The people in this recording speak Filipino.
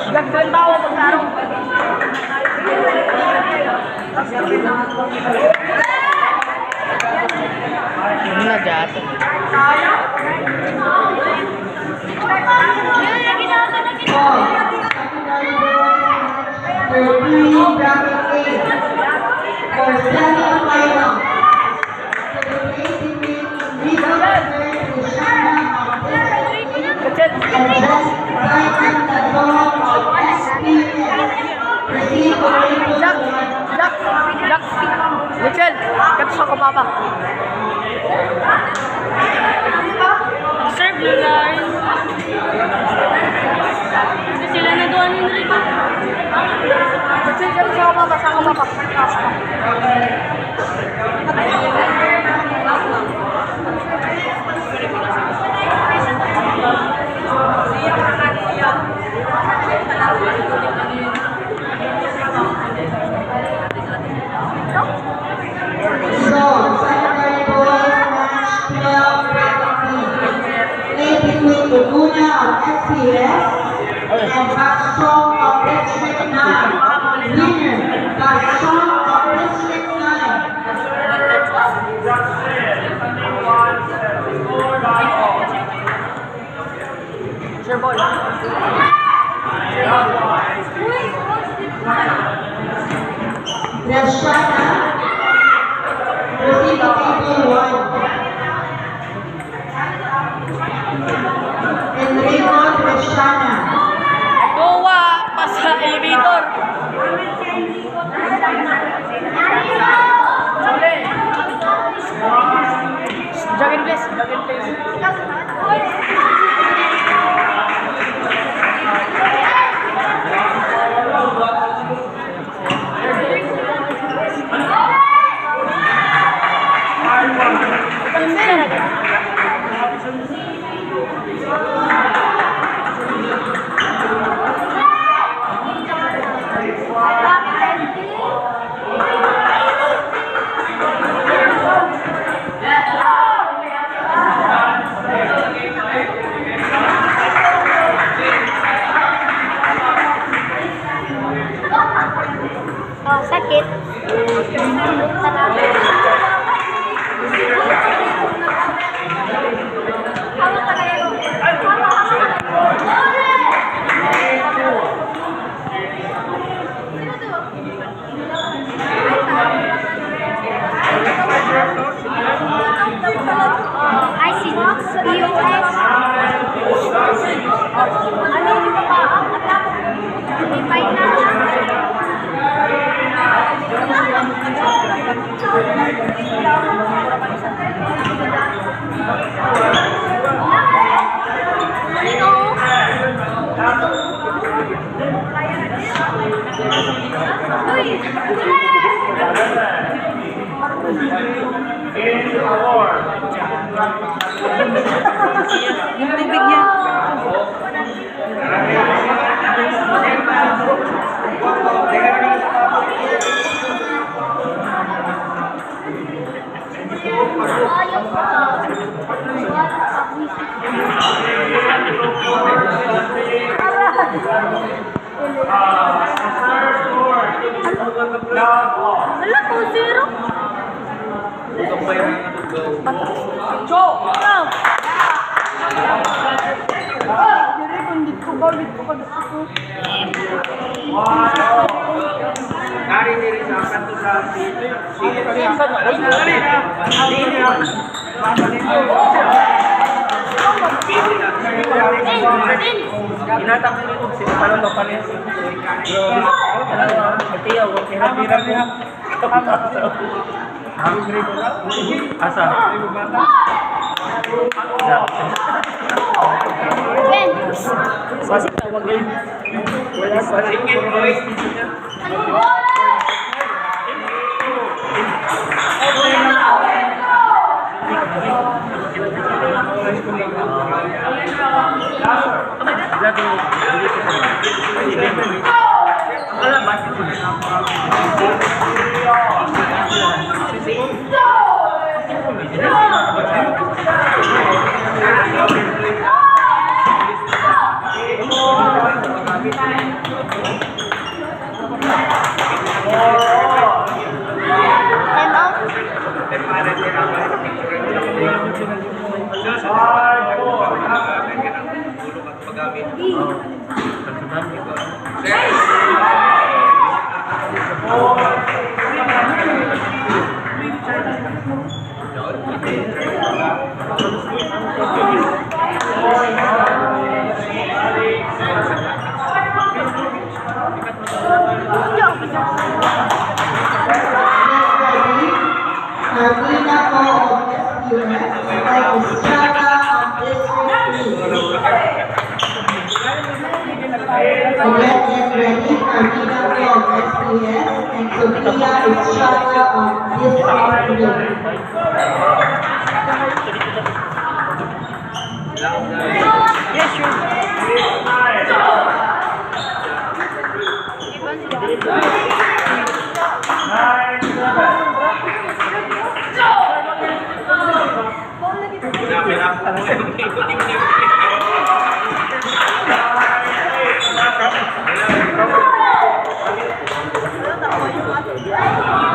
Gagawin tao pagkaro. Ini na jatuh. Michel, kat sa kababa. Serve na lang. Sila na doon ni Rico. Michel, kat sa kababa, sa kababa. Laguna of SPS and Bastrong of District 9. Winner, Bastrong of District 9. Sure boy. Rashana, proceed to table 1. Enrico Rashana. Dowa, pasa elevator. Jogging please, jogging please. Oh, sakit. I see. EOS. Ano yung pa? May fight na lang. Yung tubig niya. Wala po, zero. Go! Dari diri sa kanto sa Inatang nito si parang papalit. Katiyaw, hirap-hirap niya. Asa? Ben. Masih tawag yun. Wala sa Sige, boys. Time out. Armina Po of SPUS and Estrada of District 3. Again, get ready. Armina Po of SPUS and Sophia Estrada of District 3. Yes, sure. Ano